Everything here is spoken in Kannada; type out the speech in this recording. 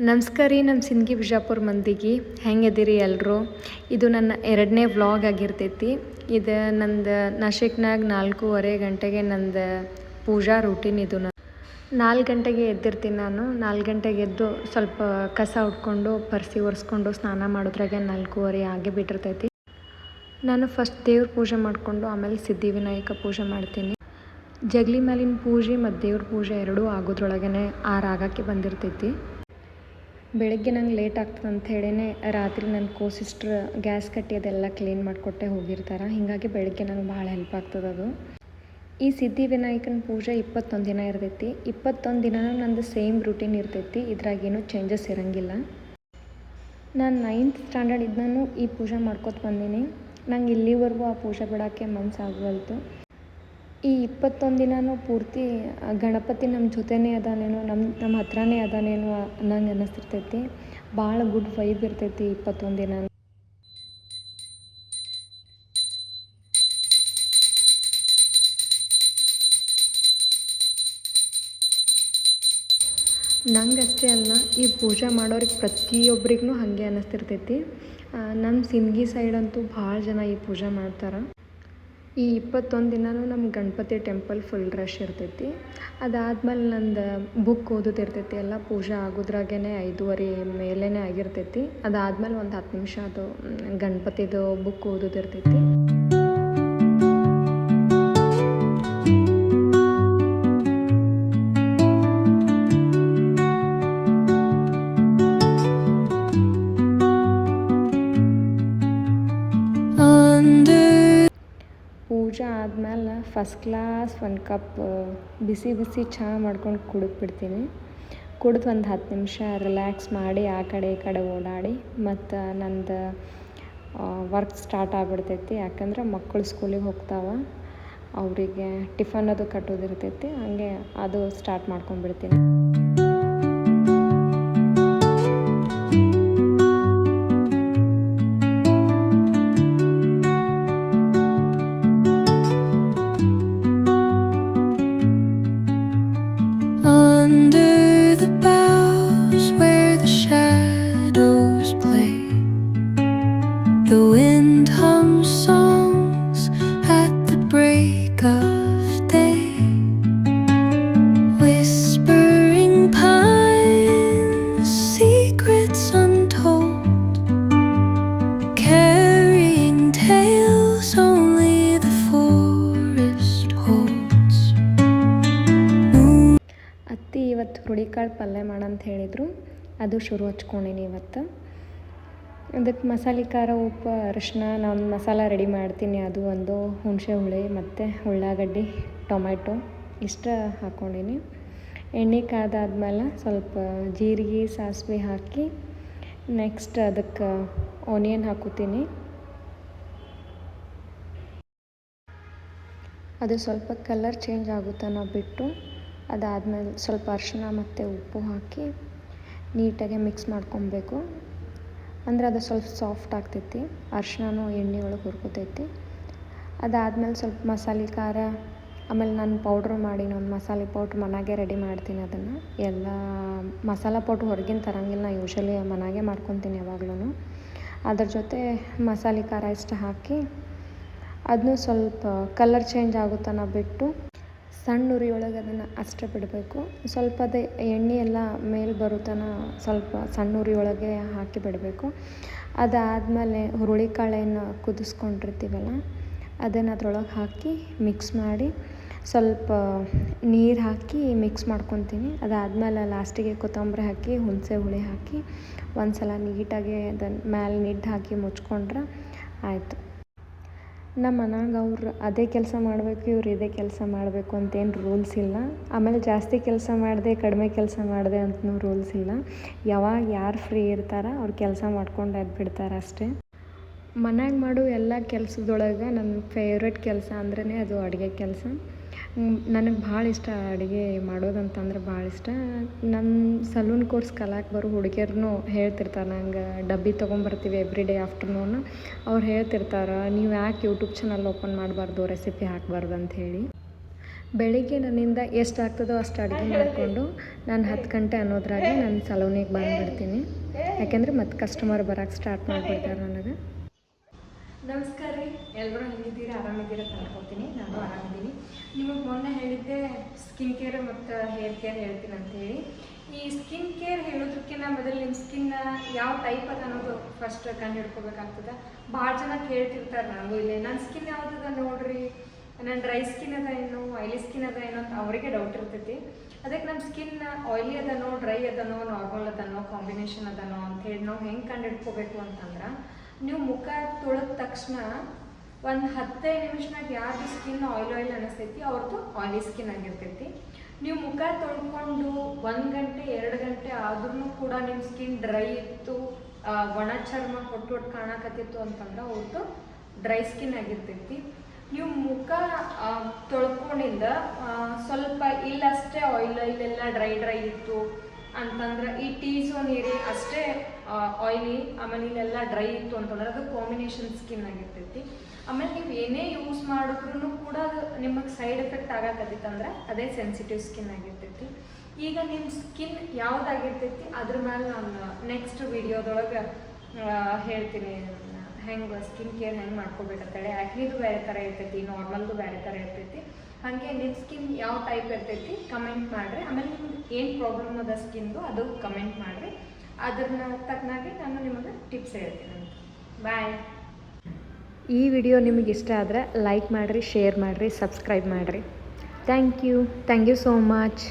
ನಮಸ್ಕಾರ ರೀ ನಮ್ಮ ಸಿಂದಗಿ ಬಿಜಾಪುರ ಮಂದಿಗೆ ಹೆಂಗದಿರಿ ಎಲ್ಲರೂ. ಇದು ನನ್ನ 2ನೇ ವ್ಲಾಗ್ ಆಗಿರ್ತೈತಿ. ಇದು ನಂದು ನಾಶಿಕ್ನಾಗ 4:15 ಗಂಟೆಗೆ ನಂದು ಪೂಜಾ ರೂಟೀನ್. ಇದು 4 ಗಂಟೆಗೆ ಎದ್ದಿರ್ತೀನಿ. ನಾನು 4 ಗಂಟೆಗೆ ಎದ್ದು ಸ್ವಲ್ಪ ಕಸ ಉಟ್ಕೊಂಡು ಪರ್ಸಿ ಒರೆಸ್ಕೊಂಡು ಸ್ನಾನ ಮಾಡೋದ್ರಾಗೆ 4:15 ಆಗೇ ಬಿಟ್ಟಿರ್ತೈತಿ. ನಾನು ಫಸ್ಟ್ ದೇವ್ರ ಪೂಜೆ ಮಾಡಿಕೊಂಡು ಆಮೇಲೆ ಸಿದ್ಧಿವಿನಾಯಕ ಪೂಜೆ ಮಾಡ್ತೀನಿ. ಜಗಲಿ ಮೇಲಿನ ಪೂಜೆ ಮತ್ತು ದೇವ್ರ ಪೂಜೆ ಎರಡೂ ಆಗೋದ್ರೊಳಗೇ 6 ಆಗೋಕ್ಕೆ ಬಂದಿರ್ತೈತಿ. ಬೆಳಗ್ಗೆ ನಂಗೆ ಲೇಟ್ ಆಗ್ತದೆ ಅಂತ ಹೇಳಿನೇ ರಾತ್ರಿ ನನ್ನ ಸಿಸ್ಟ್ರ್ ಗ್ಯಾಸ್ ಕಟ್ಟಿ ಅದೆಲ್ಲ ಕ್ಲೀನ್ ಮಾಡಿಕೊಟ್ಟೆ ಹೋಗಿರ್ತಾರೆ. ಹೀಗಾಗಿ ಬೆಳಗ್ಗೆ ನಂಗೆ ಭಾಳ ಹೆಲ್ಪ್ ಆಗ್ತದೆ ಅದು. ಈ ಸಿದ್ಧಿವಿನಾಯಕನ ಪೂಜೆ 21 ದಿನ ಇರ್ತೈತಿ. 21 ದಿನನೂ ನಂದು ಸೇಮ್ ರೂಟೀನ್ ಇರ್ತೈತಿ. ಇದ್ರಾಗೇನು ಚೇಂಜಸ್ ಇರೋಂಗಿಲ್ಲ. ನಾನು 9th ಸ್ಟ್ಯಾಂಡರ್ಡ್ ಇದ್ದನೂ ಈ ಪೂಜೆ ಮಾಡ್ಕೊತ ಬಂದೀನಿ. ನಂಗೆ ಇಲ್ಲಿವರೆಗೂ ಆ ಪೂಜೆ ಬಿಡೋಕ್ಕೆ ಮನಸ್ಸಾಗವಲ್ತು. ಈ 21 ದಿನವೂ ಪೂರ್ತಿ ಗಣಪತಿ ನಮ್ಮ ಜೊತೆನೇ ಅದಾನೇನೋ, ನಮ್ಮ ಹತ್ರನೇ ಅದಾನೇನೋ ನಂಗೆ ಅನ್ನಿಸ್ತಿರ್ತೈತಿ. ಭಾಳ ಗುಡ್ ವೈಬ್ ಇರ್ತೈತಿ 21 ದಿನ. ನಂಗಷ್ಟೇ ಅಲ್ಲ, ಈ ಪೂಜೆ ಮಾಡೋರಿಗೆ ಪ್ರತಿಯೊಬ್ಬರಿಗೂ ಹಾಗೆ ಅನ್ನಿಸ್ತಿರ್ತೈತಿ. ನಮ್ಮ ಸಿಂದಗಿ ಸೈಡಂತೂ ಭಾಳ ಜನ ಈ ಪೂಜೆ ಮಾಡ್ತಾರೆ. ಈ 21 ದಿನವೂ ನಮ್ಮ ಗಣಪತಿ ಟೆಂಪಲ್ ಫುಲ್ ರಶ್ ಇರ್ತೈತಿ. ಅದಾದ್ಮೇಲೆ ನಂದು ಬುಕ್ ಓದೋದಿರ್ತೈತಿ. ಎಲ್ಲ ಪೂಜೆ ಆಗೋದ್ರಾಗೇ 5:30 ಮೇಲೇ ಆಗಿರ್ತೈತಿ. ಅದಾದ್ಮೇಲೆ ಒಂದು 10 ನಿಮಿಷ ಅದು ಗಣಪತಿದು ಬುಕ್ ಓದೋದಿರ್ತೈತಿ. ಪೂಜೆ ಆದಮೇಲೆ ಫಸ್ಟ್ ಕ್ಲಾಸ್ 1 ಕಪ್ ಬಿಸಿ ಬಿಸಿ ಚಹಾ ಮಾಡ್ಕೊಂಡು ಕುಡಿದ್ಬಿಡ್ತೀನಿ. ಕುಡಿದು ಒಂದು 10 ನಿಮಿಷ ರಿಲ್ಯಾಕ್ಸ್ ಮಾಡಿ ಆ ಕಡೆ ಈ ಕಡೆ ಓಡಾಡಿ ಮತ್ತು ನಂದು ವರ್ಕ್ ಸ್ಟಾರ್ಟ್ ಆಗಿಬಿಡ್ತೈತಿ. ಯಾಕಂದ್ರೆ ಮಕ್ಕಳು ಸ್ಕೂಲಿಗೆ ಹೋಗ್ತಾವೆ, ಅವರಿಗೆ ಟಿಫನ್ ಅದು ಕಟ್ಟೋದಿರ್ತೈತಿ. ಹಾಗೆ ಅದು start ಮಾಡ್ಕೊಂಡ್ಬಿಡ್ತೀನಿ. The wind hums songs at the break of day, whispering pines, secrets untold, carrying tales only the forest holds. ಅತ್ತಿ ಇವತ್ತು ಹುರುಳಿಕಾಳು ಪಲ್ಯ ಮಾಡಂತ ಹೇಳಿದರು. ಅದು ಶುರು ಹಚ್ಕೊಂಡೀನಿ ಇವತ್ತು. ಅದಕ್ಕೆ ಮಸಾಲೆ, ಖಾರ, ಉಪ್ಪು, ಅರಿಶಿನ ನಾನು ಮಸಾಲ ರೆಡಿ ಮಾಡ್ತೀನಿ. ಅದು ಒಂದು ಹುಣಸೆ ಹುಳಿ ಮತ್ತು ಉಳ್ಳಾಗಡ್ಡಿ, ಟೊಮೆಟೊ ಇಷ್ಟ ಹಾಕ್ಕೊಂಡೀನಿ. ಎಣ್ಣೆ ಕಾದಾದ್ಮೇಲೆ ಸ್ವಲ್ಪ ಜೀರಿಗೆ, ಸಾಸಿವೆ ಹಾಕಿ ನೆಕ್ಸ್ಟ್ ಅದಕ್ಕೆ ಆನಿಯನ್ ಹಾಕೋತೀನಿ. ಅದು ಸ್ವಲ್ಪ ಕಲರ್ ಚೇಂಜ್ ಆಗುತ್ತಾನ ಬಿಟ್ಟು ಅದಾದಮೇಲೆ ಸ್ವಲ್ಪ ಅರಿಶಿನ ಮತ್ತು ಉಪ್ಪು ಹಾಕಿ ನೀಟಾಗಿ ಮಿಕ್ಸ್ ಮಾಡ್ಕೊಬೇಕು. ಅಂದ್ರೆ ಅದು ಸ್ವಲ್ಪ ಸಾಫ್ಟ್ ಆಗ್ತೈತಿ. ಅರಿಶಿನೂ ಎಣ್ಣೆ ಒಳಗೆ ಹುರ್ಕೋತೈತಿ. ಅದಾದಮೇಲೆ ಸ್ವಲ್ಪ ಮಸಾಲೆ, ಖಾರ, ಆಮೇಲೆ ನಾನು ಪೌಡ್ರ್ ಮಾಡಿ ಒಂದು ಮಸಾಲೆ ಪೌಡ್ರ್ ಮನೆಯಾಗೆ ರೆಡಿ ಮಾಡ್ತೀನಿ. ಅದನ್ನು ಎಲ್ಲ ಮಸಾಲ ಪೌಡ್ರ್ ಹೊರಗಿನ ತರಂಗಿಲ್ಲ. ನಾನು ಯೂಶ್ವಲಿ ಮನೆಯಾಗೆ ಮಾಡ್ಕೊತೀನಿ ಯಾವಾಗ್ಲೂ. ಅದ್ರ ಜೊತೆ ಮಸಾಲೆ, ಖಾರ ಇಷ್ಟ ಹಾಕಿ ಅದನ್ನೂ ಸ್ವಲ್ಪ ಕಲರ್ ಚೇಂಜ್ ಆಗುತ್ತಾನ ಬಿಟ್ಟು ಸಣ್ಣ ಉರಿಯೊಳಗೆ ಅದನ್ನು ಅಷ್ಟೇ ಬಿಡಬೇಕು. ಸ್ವಲ್ಪ ಅದೇ ಎಣ್ಣೆ ಎಲ್ಲ ಮೇಲೆ ಬರುತ್ತಾನ ಸ್ವಲ್ಪ ಸಣ್ಣ ಉರಿಯೊಳಗೆ ಹಾಕಿ ಬಿಡಬೇಕು. ಅದಾದಮೇಲೆ ಹುರುಳಿಕಾಳೇನು ಕುದಿಸ್ಕೊಂಡಿರ್ತೀವಲ್ಲ ಅದನ್ನು ಅದ್ರೊಳಗೆ ಹಾಕಿ ಮಿಕ್ಸ್ ಮಾಡಿ ಸ್ವಲ್ಪ ನೀರು ಹಾಕಿ ಮಿಕ್ಸ್ ಮಾಡ್ಕೊತೀನಿ. ಅದಾದಮೇಲೆ ಲಾಸ್ಟಿಗೆ ಕೊತ್ತಂಬರಿ ಹಾಕಿ ಹುಣಸೆ ಹುಳಿ ಹಾಕಿ ಒಂದು ಸಲ ನೀಟಾಗಿ ಅದನ್ನು ಮೇಲೆ ನಿಡ್ಡು ಹಾಕಿ ಮುಚ್ಕೊಂಡ್ರೆ ಆಯಿತು. ನಮ್ಮ ಮನ್ಯಾಗ ಅವ್ರು ಅದೇ ಕೆಲಸ ಮಾಡಬೇಕು, ಇವ್ರು ಇದೇ ಕೆಲಸ ಮಾಡಬೇಕು ಅಂತೇನು ರೂಲ್ಸ್ ಇಲ್ಲ. ಆಮೇಲೆ ಜಾಸ್ತಿ ಕೆಲಸ ಮಾಡಿದೆ, ಕಡಿಮೆ ಕೆಲಸ ಮಾಡಿದೆ ಅಂತನೂ ರೂಲ್ಸ್ ಇಲ್ಲ. ಯಾವಾಗ ಯಾರು ಫ್ರೀ ಇರ್ತಾರೋ ಅವ್ರು ಕೆಲಸ ಮಾಡ್ಕೊಂಡು ಎದ್ಬಿಡ್ತಾರೆ ಅಷ್ಟೇ. ಮನ್ಯಾಗ ಮಾಡೋ ಎಲ್ಲ ಕೆಲಸದೊಳಗೆ ನನ್ನ ಫೇವ್ರೆಟ್ ಕೆಲಸ ಅಂದ್ರೇ ಅದು ಅಡುಗೆ ಕೆಲಸ. ನನಗೆ ಭಾಳ ಇಷ್ಟ ಅಡುಗೆ ಮಾಡೋದಂತಂದ್ರೆ ಭಾಳ ಇಷ್ಟ. ನಮ್ಮ ಸಲೂನ್ ಕೋರ್ಸ್ ಕಲಿಯಕ್ಕೆ ಬರೋ ಹುಡುಗಿಯರೂ ಹೇಳ್ತಿರ್ತಾರೆ ನಂಗೆ. ಡಬ್ಬಿ ತೊಗೊಂಬರ್ತೀವಿ ಎವ್ರಿ ಡೇ ಆಫ್ಟರ್ನೂನ್. ಅವ್ರು ಹೇಳ್ತಿರ್ತಾರೆ, ನೀವು ಯಾಕೆ ಯೂಟ್ಯೂಬ್ ಚಾನಲ್ ಓಪನ್ ಮಾಡಬಾರ್ದು, ರೆಸಿಪಿ ಹಾಕಬಾರ್ದು ಅಂಥೇಳಿ. ಬೆಳಿಗ್ಗೆ ನನ್ನಿಂದ ಎಷ್ಟು ಆಗ್ತದೋ ಅಷ್ಟು ಅಡುಗೆ ಮಾಡಿಕೊಂಡು ನಾನು 10 ಗಂಟೆ ಅನ್ನೋದ್ರಾಗೆ ನಾನು ಸಲೂನಿಗೆ ಬಂದುಬಿಡ್ತೀನಿ. ಯಾಕೆಂದರೆ ಮತ್ತೆ ಕಸ್ಟಮರ್ ಬರೋಕ್ಕೆ ಸ್ಟಾರ್ಟ್ ಮಾಡಿಬಿಡ್ತಾರೆ ನನಗೆ. ನಮಸ್ಕಾರ ರೀ, ಎಲ್ಲರೂ ಹೆಂಗಿದ್ದೀರಾ? ಆರಾಮಿದ್ದೀರಾ ಅನ್ಕೋತೀನಿ. ನಾನು ಆರಾಮಿದ್ದೀನಿ. ನಿಮಗೆ ಮೊನ್ನೆ ಹೇಳಿದ್ದೆ ಸ್ಕಿನ್ ಕೇರ್ ಮತ್ತು ಹೇರ್ ಕೇರ್ ಹೇಳ್ತೀನಿ ಅಂಥೇಳಿ. ಈ ಸ್ಕಿನ್ ಕೇರ್ ಹೇಳೋದಕ್ಕಿಂತ ಮೊದಲು ನಿಮ್ಮ ಸ್ಕಿನ್ನ ಯಾವ ಟೈಪ್ ಅದ ಅನ್ನೋದು ಫಸ್ಟ್ ಕಂಡು ಹಿಡ್ಕೋಬೇಕಾಗ್ತದೆ. ಭಾಳ ಜನ ಕೇಳ್ತಿರ್ತಾರೆ ನನಗೂ ಇಲ್ಲಿ, ನನ್ನ ಸ್ಕಿನ್ ಯಾವುದದ ನೋಡ್ರಿ, ನನ್ನ ಡ್ರೈ ಸ್ಕಿನ್ ಅದ ಏನು, ಆಯ್ಲಿ ಸ್ಕಿನ್ ಅದ ಏನೋ ಅಂತ ಅವರಿಗೆ ಡೌಟ್ ಇರ್ತೈತಿ. ಅದಕ್ಕೆ ನಮ್ಮ ಸ್ಕಿನ್ ಆಯ್ಲಿ ಅದನೋ, ಡ್ರೈ ಅದನೋ, ನಾರ್ಮಲ್ ಅದನೋ, ಕಾಂಬಿನೇಷನ್ ಅದನೋ ಅಂಥೇಳಿ ನಾವು ಹೆಂಗೆ ಕಂಡು ಹಿಡ್ಕೋಬೇಕು ಅಂತಂದ್ರೆ, ನೀವು ಮುಖ ತೊಳೆದ ತಕ್ಷಣ ಒಂದು 15 ನಿಮಿಷನಾಗ ಯಾರು ಸ್ಕಿನ್ ಆಯಿಲ್ ಅನ್ನಿಸ್ತೈತಿ ಅವ್ರದ್ದು ಆಯ್ಲಿ ಸ್ಕಿನ್ ಆಗಿರ್ತೈತಿ. ನೀವು ಮುಖ ತೊಳ್ಕೊಂಡು 1 ಗಂಟೆ 2 ಗಂಟೆ ಆದ್ರೂ ಕೂಡ ನಿಮ್ಮ ಸ್ಕಿನ್ ಡ್ರೈ ಇತ್ತು, ಒಣ ಚರ್ಮ ಹೊಟ್ಟು ಕಾಣಕತ್ತಿತ್ತು ಅಂತಂದ್ರೆ ಅವ್ರದ್ದು ಡ್ರೈ ಸ್ಕಿನ್ ಆಗಿರ್ತೈತಿ. ನೀವು ಮುಖ ತೊಳ್ಕೊಂಡಿಂದ ಸ್ವಲ್ಪ ಇಲ್ಲಷ್ಟೇ ಆಯಿಲೆಲ್ಲ ಡ್ರೈ ಇತ್ತು ಅಂತಂದ್ರೆ, ಈ ಟೀಸೋ ನೀರಿ ಅಷ್ಟೇ ಆಯಿಲಿ, ಆಮೇಲೆ ಇಲ್ಲೆಲ್ಲ ಡ್ರೈ ಇತ್ತು ಅಂತಂದ್ರೆ ಅದು ಕಾಂಬಿನೇಷನ್ ಸ್ಕಿನ್ ಆಗಿರ್ತೈತಿ. ಆಮೇಲೆ ನೀವು ಏನೇ ಯೂಸ್ ಮಾಡಿದ್ರೂ ಕೂಡ ಅದು ನಿಮಗೆ ಸೈಡ್ ಎಫೆಕ್ಟ್ ಆಗಕತ್ತಿತ್ತಂದ್ರೆ ಅದೇ ಸೆನ್ಸಿಟಿವ್ ಸ್ಕಿನ್ ಆಗಿರ್ತೈತಿ. ಈಗ ನಿಮ್ಮ ಸ್ಕಿನ್ ಯಾವುದಾಗಿರ್ತೈತಿ ಅದ್ರ ಮೇಲೆ ನಾನು ನೆಕ್ಸ್ಟ್ ವಿಡಿಯೋದೊಳಗೆ ಹೇಳ್ತೀನಿ ಹೆಂಗೆ ಸ್ಕಿನ್ ಕೇರ್ ಹೆಂಗೆ ಮಾಡ್ಕೋಬೇಕಂತೇಳಿ. ಆ್ಯಕ್ನಿದು ಬೇರೆ ಥರ ಇರ್ತೈತಿ, ನಾರ್ಮಲ್ದು ಬೇರೆ ಥರ ಇರ್ತೈತಿ. ಹಾಗೆ ನಿಮ್ಮ ಸ್ಕಿನ್ ಯಾವ ಟೈಪ್ ಇರ್ತೈತಿ ಕಮೆಂಟ್ ಮಾಡಿರಿ. ಆಮೇಲೆ ನಿಮ್ಗೆ ಏನು ಪ್ರಾಬ್ಲಮ್ ಅದ ಸ್ಕಿನ್ದು ಅದು ಕಮೆಂಟ್ ಮಾಡಿರಿ. ಅದನ್ನ ತಕ್ಕನಾಗಿ ನಾನು ನಿಮಗೆ ಟಿಪ್ಸ್ ಹೇಳ್ತೀನಿ. ಬಾಯ್. ಈ ವಿಡಿಯೋ ನಿಮಗೆ ಇಷ್ಟ ಆದರೆ ಲೈಕ್ ಮಾಡಿರಿ, ಶೇರ್ ಮಾಡಿರಿ, ಸಬ್ಸ್ಕ್ರೈಬ್ ಮಾಡಿರಿ. Thank you so much.